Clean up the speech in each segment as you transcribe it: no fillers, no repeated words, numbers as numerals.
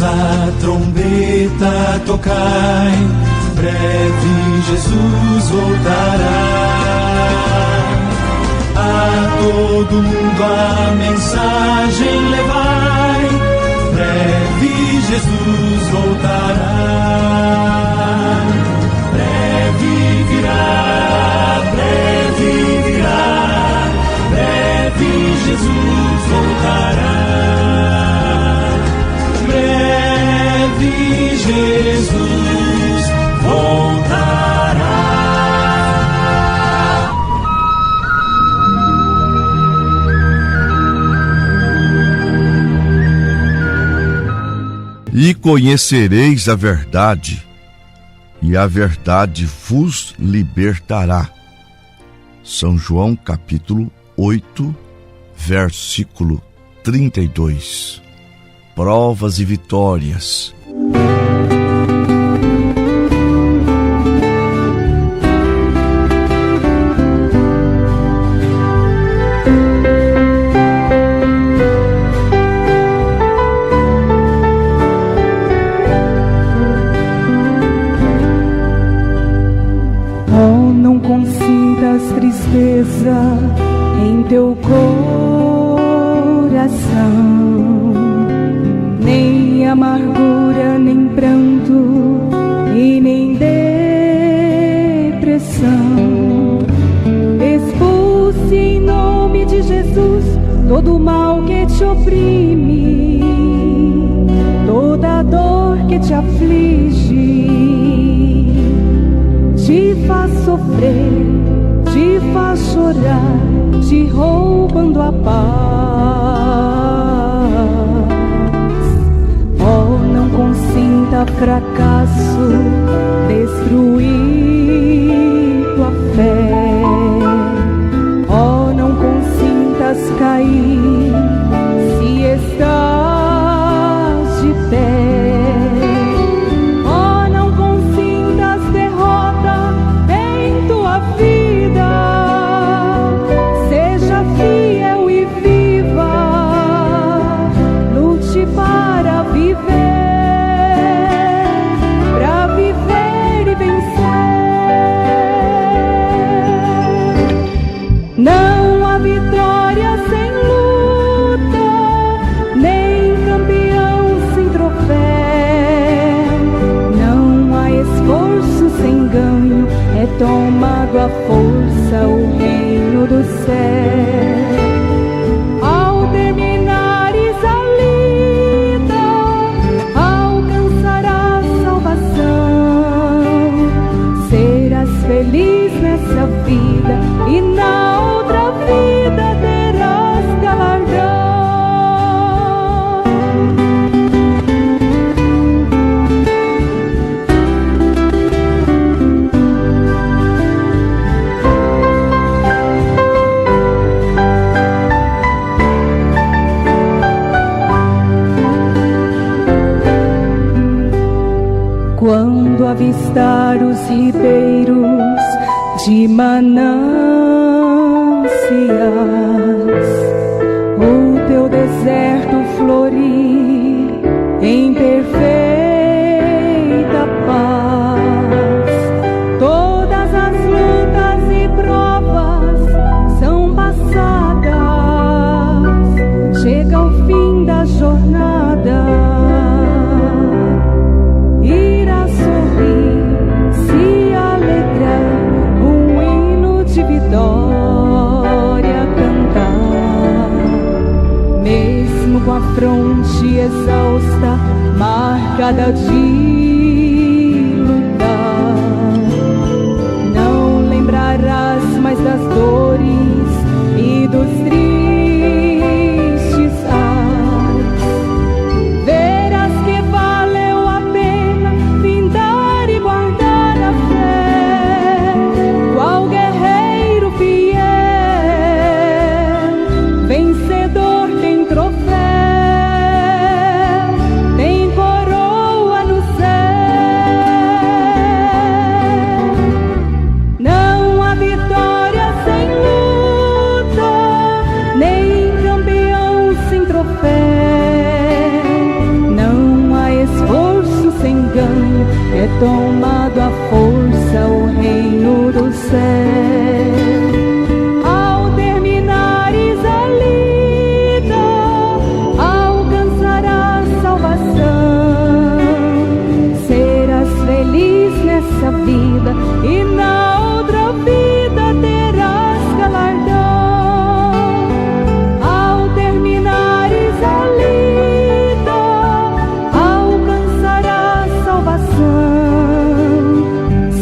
Todos a trombeta tocai, breve Jesus voltará. A todo mundo a mensagem levai, breve Jesus voltará. Breve virá, breve virá, breve Jesus voltará. Breve Jesus voltará. E conhecereis a verdade, e a verdade vos libertará. São João capítulo 8, versículo 32. Provas e vitórias. Oh, não consintas tristeza em teu coração, nem amargura, nem pranto e nem depressão. Expulse em nome de Jesus todo o mal que te oprime, toda dor que te aflige, te faz sofrer, te faz chorar, te roubando a paz. Oh, não consinta fracasso destruir tua fé. Oh, não consintas cair se estás de pé. Não há vitória sem luta, nem campeão sem troféu. Não há esforço sem ganho, é tomado à força o reino do céu. Ao terminares a lida, alcançarás salvação. Serás feliz nessa vida e na outra vida terás galardão. Quando avistar os ribeiros de mananciais, o teu deserto florir em perfeita paz. Todas as lutas e provas são passadas, chega o fim da jornada. Irá sorrir, se alegrar, um hino de vitória cantar. Mesmo com a fronte exausta, marcada de lutar, não lembrarás mais das dores e dos tristes ais. Verás que valeu a pena findar e guardar a fé, qual guerreiro fiel, vencedor tem troféu, tem coroa no céu. é tomado à força o reino do céu. Ao terminares a lida, alcançarás salvação. Serás feliz nessa vida e na outra vida terás galardão. Ao terminares a lida, alcançarás salvação.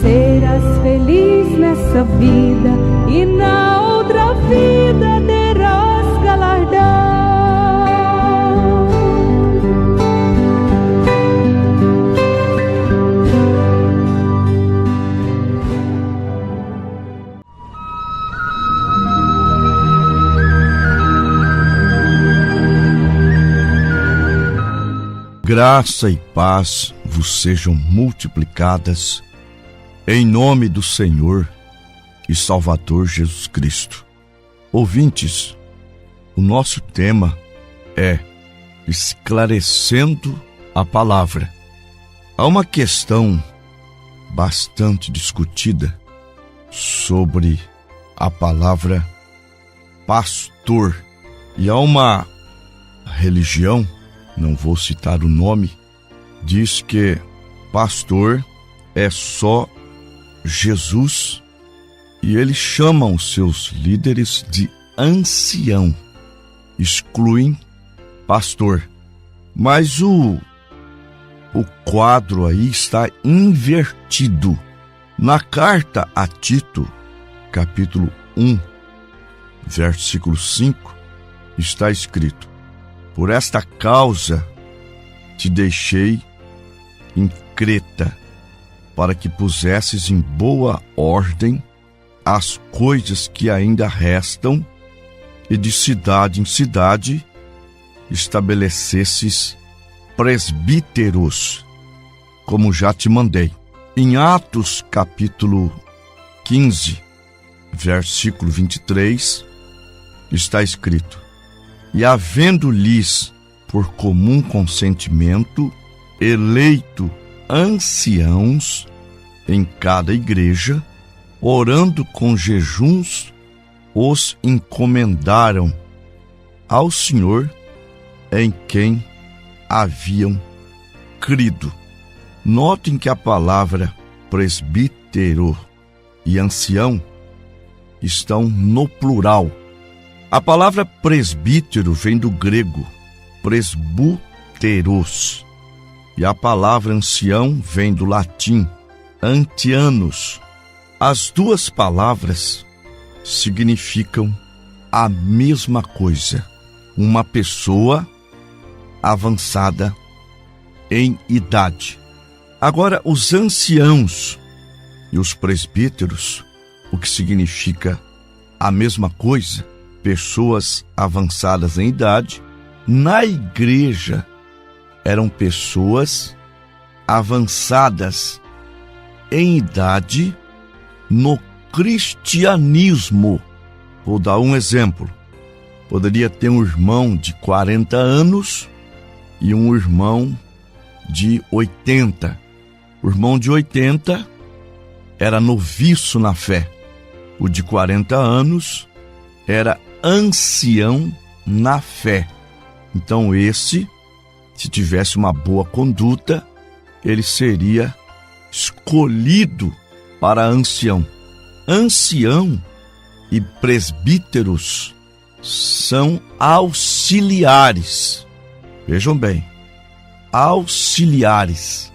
Serás feliz nessa vida e na outra vida terás galardão. Graça e paz vos sejam multiplicadas em nome do Senhor e Salvador Jesus Cristo. Ouvintes, o nosso tema é esclarecendo a palavra. Há uma questão bastante discutida sobre a palavra pastor. E há uma religião, não vou citar o nome, diz que pastor é só Jesus e eles chamam os seus líderes de ancião, excluem pastor. Mas o quadro aí está invertido. Na carta a Tito, capítulo 1, versículo 5, está escrito: por esta causa te deixei em Creta, para que pusesses em boa ordem as coisas que ainda restam, e de cidade em cidade estabelecesses presbíteros, como já te mandei. Em Atos capítulo 15, versículo 23, está escrito: e havendo-lhes por comum consentimento eleito anciãos em cada igreja, orando com jejuns, os encomendaram ao Senhor em quem haviam crido. Notem que a palavra presbítero e ancião estão no plural. A palavra presbítero vem do grego presbúteros, e a palavra ancião vem do latim antianos. As duas palavras significam a mesma coisa: uma pessoa avançada em idade. Agora, os anciãos e os presbíteros, o que significa a mesma coisa, pessoas avançadas em idade, na igreja eram pessoas avançadas em idade no cristianismo. Vou dar um exemplo. Poderia ter um irmão de 40 anos e um irmão de 80. O irmão de 80 era noviço na fé. O de 40 anos era ancião na fé. Então esse, se tivesse uma boa conduta, ele seria escolhido para ancião. Ancião e presbíteros são auxiliares. Vejam bem, auxiliares.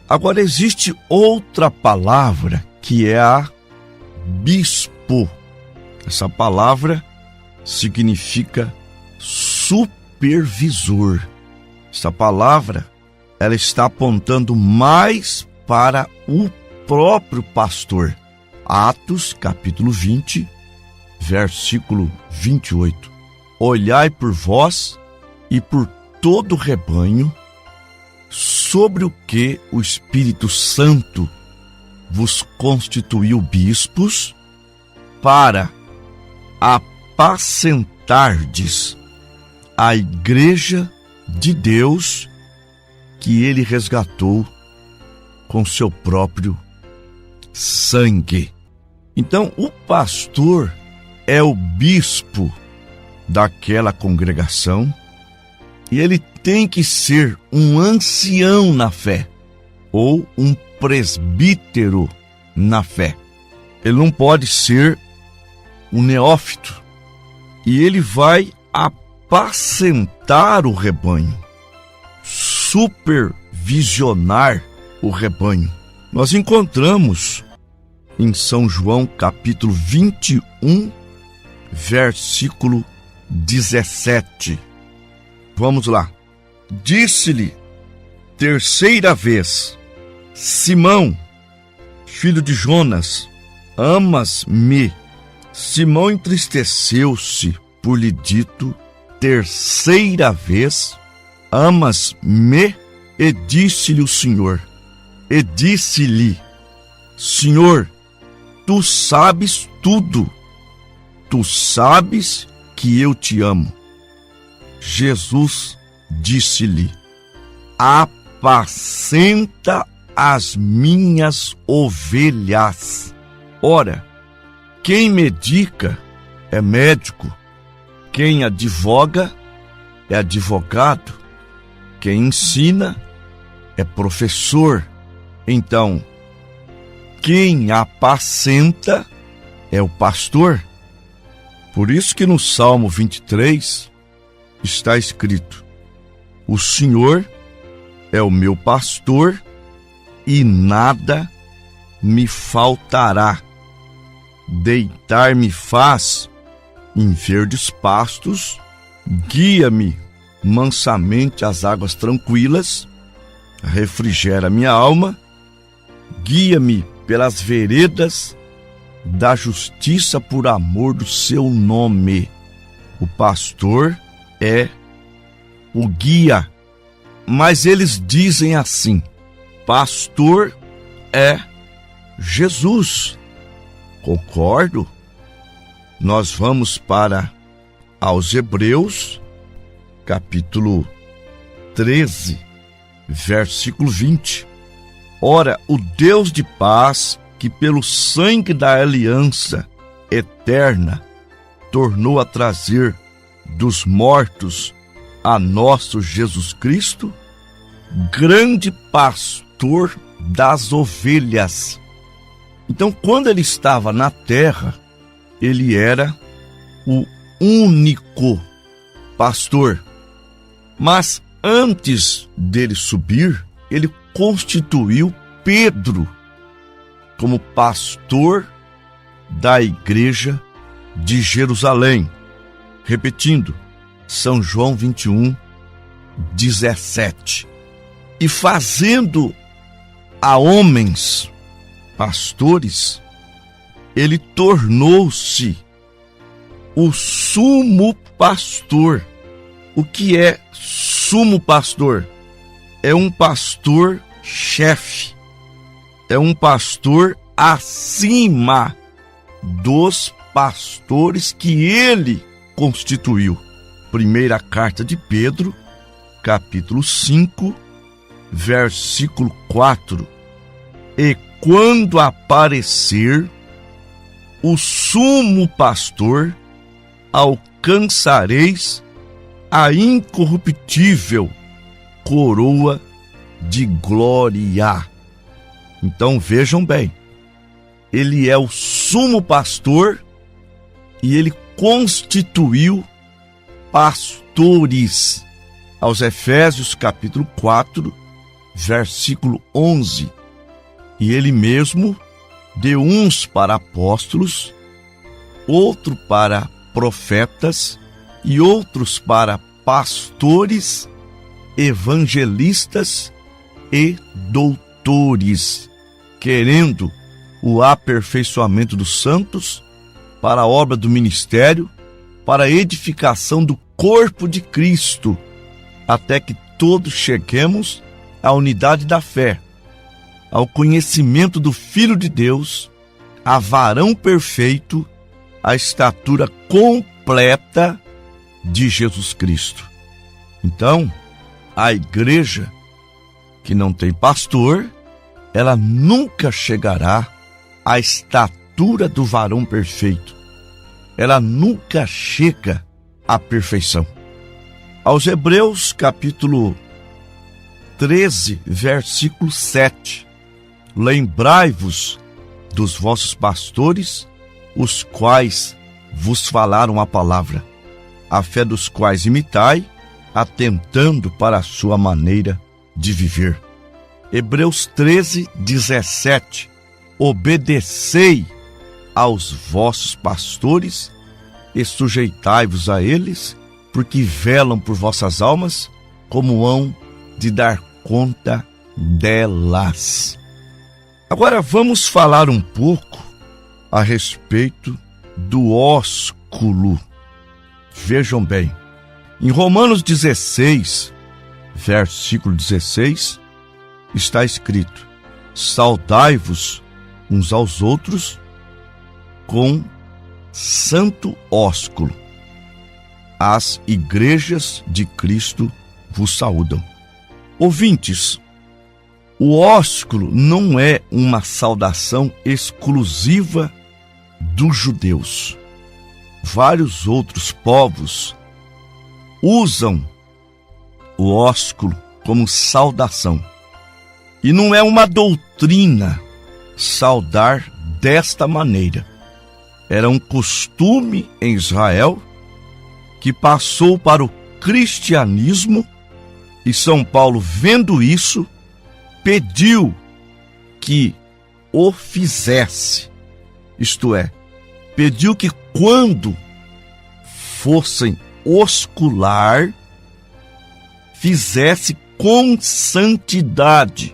Agora existe outra palavra que é a bispo. Essa palavra significa supervisor. Essa palavra, ela está apontando mais para o próprio pastor. Atos, capítulo 20, versículo 28. Olhai por vós e por todo o rebanho, sobre o que o Espírito Santo vos constituiu bispos, para apacentardes a igreja de Deus que ele resgatou com seu próprio sangue. Então, o pastor é o bispo daquela congregação e ele tem que ser um ancião na fé ou um presbítero na fé. Ele não pode ser um neófito e ele vai apacentar o rebanho, supervisionar o rebanho. Nós encontramos em São João capítulo 21, versículo 17. Vamos lá. Disse-lhe terceira vez: Simão, filho de Jonas, amas-me? Simão entristeceu-se por lhe dito terceira vez: amas-me? E disse-lhe o Senhor, Senhor, tu sabes tudo, tu sabes que eu te amo. Jesus disse-lhe: apacenta as minhas ovelhas. Ora, quem medica é médico, quem advoga é advogado, quem ensina é professor. Então, quem apacenta é o pastor. Por isso que no Salmo 23 está escrito: o Senhor é o meu pastor e nada me faltará. Deitar-me faz em verdes pastos, guia-me mansamente às águas tranquilas, refrigera minha alma, guia-me pelas veredas da justiça por amor do seu nome. O pastor é o guia, mas eles dizem assim: pastor é Jesus. Concordo. Nós vamos para aos Hebreus, capítulo 13, versículo 20. Ora, o Deus de paz, que pelo sangue da aliança eterna tornou a trazer dos mortos a nosso Jesus Cristo, grande pastor das ovelhas. Então, quando ele estava na terra, ele era o único pastor. Mas antes dele subir, ele constituiu Pedro como pastor da igreja de Jerusalém. Repetindo, São João 21, 17. E fazendo a homens pastores, ele tornou-se o sumo pastor. O que é sumo pastor? É um pastor chefe, é um pastor acima dos pastores que ele constituiu. Primeira carta de Pedro, capítulo 5, versículo 4. E quando aparecer o sumo pastor, alcançareis a incorruptível coroa de glória. Então vejam bem, ele é o sumo pastor e ele constituiu pastores. Aos Efésios capítulo 4, versículo 11. E ele mesmo deu uns para apóstolos, outro para profetas e outros para pastores, evangelistas e doutores, querendo o aperfeiçoamento dos santos para a obra do ministério, para a edificação do corpo de Cristo, até que todos cheguemos à unidade da fé, ao conhecimento do Filho de Deus, a varão perfeito, a estatura completa de Jesus Cristo. Então, a igreja que não tem pastor ela nunca chegará à estatura do varão perfeito. Ela nunca chega à perfeição. Aos Hebreus, capítulo 13, versículo 7. Lembrai-vos dos vossos pastores, os quais vos falaram a palavra, a fé dos quais imitai, atentando para a sua maneira de viver. Hebreus 13, 17. Obedecei aos vossos pastores e sujeitai-vos a eles, porque velam por vossas almas, como hão de dar conta delas. Agora vamos falar um pouco a respeito do ósculo. Vejam bem, em Romanos 16, versículo 16, está escrito: saudai-vos uns aos outros com santo ósculo. As igrejas de Cristo vos saúdam. Ouvintes, o ósculo não é uma saudação exclusiva dos judeus. Vários outros povos usam o ósculo como saudação. E não é uma doutrina saudar desta maneira. Era um costume em Israel que passou para o cristianismo, e São Paulo, vendo isso, pediu que o fizesse. Isto é, pediu que quando fossem oscular, fizesse com santidade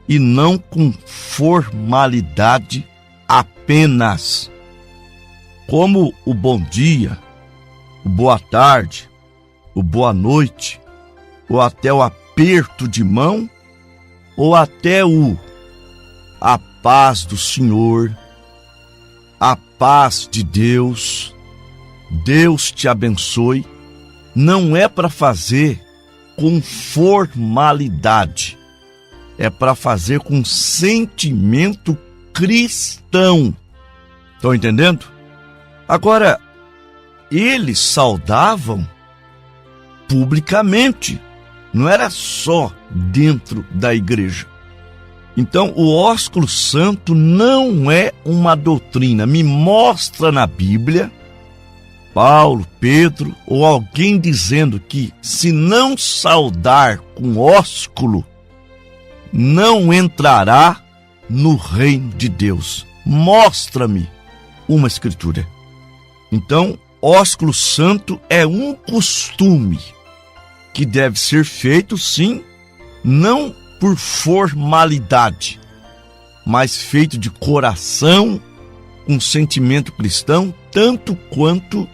e não com formalidade apenas. Como o bom dia, o boa tarde, o boa noite, ou até o aperto de mão, ou até a paz do Senhor, a paz de Deus, Deus te abençoe, não é para fazer com formalidade, é para fazer com sentimento cristão. Estão entendendo? Agora, eles saudavam publicamente, não era só dentro da igreja. Então, o ósculo santo não é uma doutrina. Me mostra na Bíblia Paulo, Pedro ou alguém dizendo que se não saudar com ósculo, não entrará no reino de Deus. Mostra-me uma escritura. Então, ósculo santo é um costume que deve ser feito, sim, não por formalidade, mas feito de coração, com sentimento cristão, tanto quanto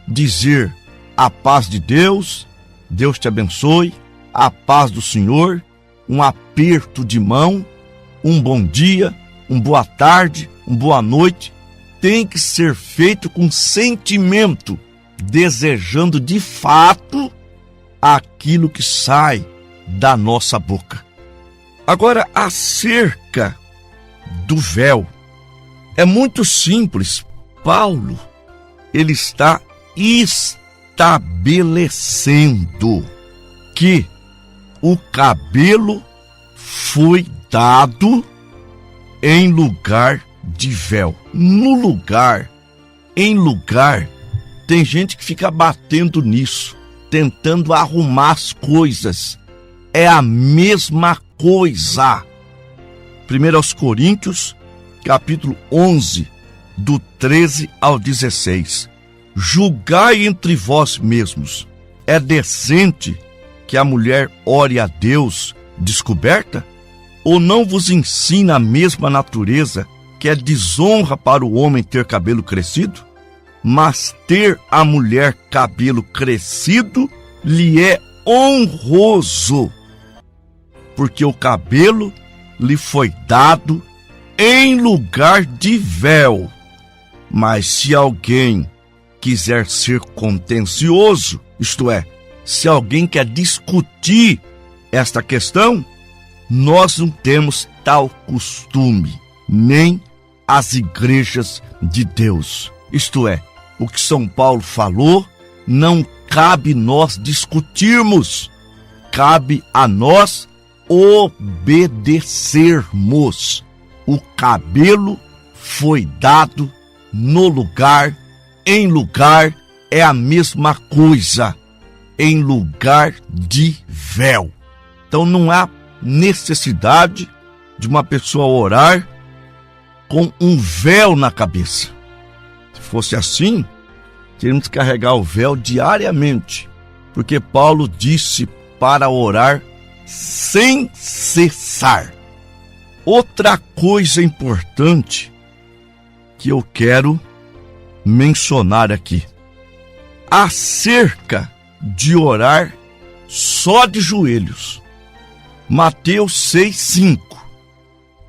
dizer a paz de Deus, Deus te abençoe, a paz do Senhor, um aperto de mão, um bom dia, um boa tarde, uma boa noite, tem que ser feito com sentimento, desejando de fato aquilo que sai da nossa boca. Agora, acerca do véu, é muito simples. Paulo, ele está estabelecendo que o cabelo foi dado em lugar de véu. No lugar, em lugar, tem gente que fica batendo nisso, tentando arrumar as coisas. É a mesma coisa. 1 Coríntios, capítulo 11, do 13 ao 16. Julgai entre vós mesmos. É decente que a mulher ore a Deus descoberta? Ou não vos ensina a mesma natureza que é desonra para o homem ter cabelo crescido? Mas ter a mulher cabelo crescido lhe é honroso, porque o cabelo lhe foi dado em lugar de véu. Mas se alguém quiser ser contencioso, isto é, se alguém quer discutir esta questão, nós não temos tal costume, nem as igrejas de Deus. Isto é, o que São Paulo falou, não cabe nós discutirmos, cabe a nós obedecermos. O cabelo foi dado no lugar, em lugar é a mesma coisa, em lugar de véu. Então não há necessidade de uma pessoa orar com um véu na cabeça. Se fosse assim, teríamos que carregar o véu diariamente, porque Paulo disse para orar sem cessar. Outra coisa importante que eu quero mencionar aqui, acerca de orar só de joelhos. Mateus 6,5.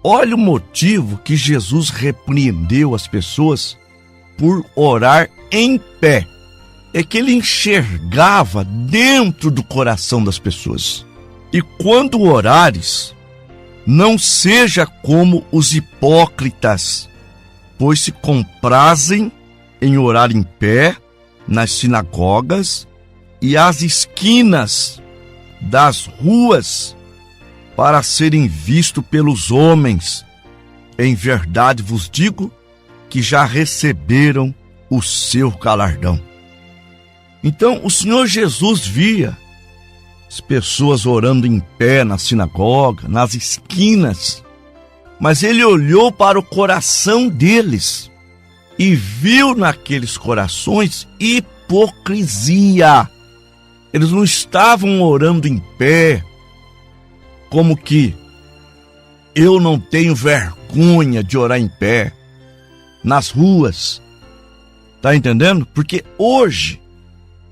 Olha o motivo que Jesus repreendeu as pessoas por orar em pé. É que ele enxergava dentro do coração das pessoas. E quando orares, não seja como os hipócritas, pois se comprazem em orar em pé nas sinagogas e às esquinas das ruas, para serem vistos pelos homens. Em verdade vos digo que já receberam o seu galardão. Então o Senhor Jesus via as pessoas orando em pé na sinagoga, nas esquinas, mas ele olhou para o coração deles e viu naqueles corações hipocrisia. Eles não estavam orando em pé, como que eu não tenho vergonha de orar em pé nas ruas. Tá entendendo? Porque hoje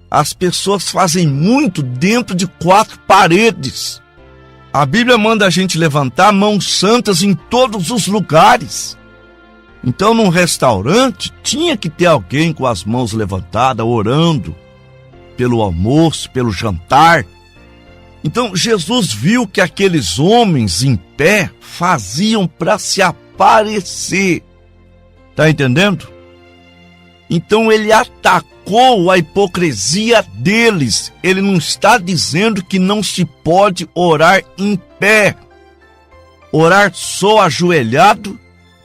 as pessoas fazem muito dentro de 4 paredes. A Bíblia manda a gente levantar mãos santas em todos os lugares. Então, num restaurante, tinha que ter alguém com as mãos levantadas, orando pelo almoço, pelo jantar. Então, Jesus viu que aqueles homens em pé faziam para se aparecer. Tá entendendo? Então, ele atacou a hipocrisia deles. Ele não está dizendo que não se pode orar em pé. Orar só ajoelhado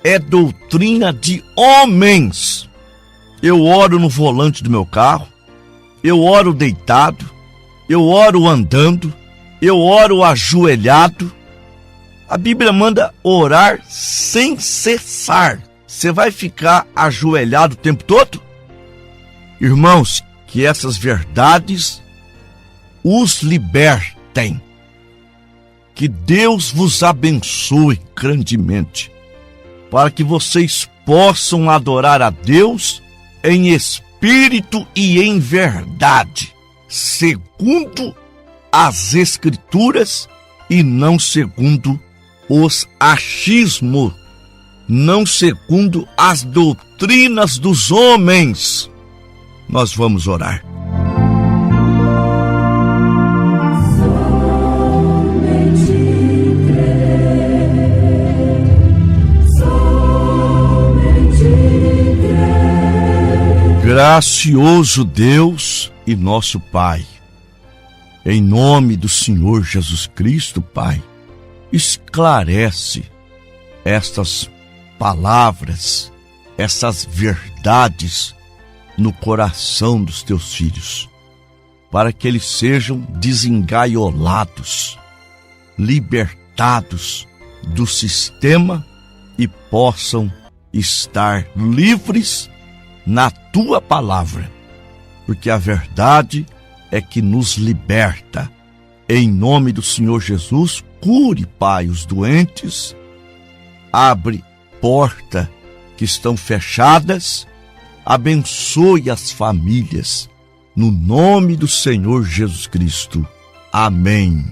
é doutrina de homens. Eu oro no volante do meu carro, eu oro deitado, eu oro andando, eu oro ajoelhado. A Bíblia manda orar sem cessar. Você vai ficar ajoelhado o tempo todo? Irmãos, que essas verdades os libertem. Que Deus vos abençoe grandemente, para que vocês possam adorar a Deus em espírito e em verdade, segundo as Escrituras e não segundo os achismos, não segundo as doutrinas dos homens. Nós vamos orar. Gracioso Deus e nosso Pai, em nome do Senhor Jesus Cristo, Pai, esclarece estas palavras, essas verdades no coração dos teus filhos, para que eles sejam desengaiolados, libertados do sistema e possam estar livres na tua palavra, porque a verdade é que nos liberta. Em nome do Senhor Jesus, cure, Pai, os doentes, abre porta que estão fechadas, abençoe as famílias, no nome do Senhor Jesus Cristo. Amém.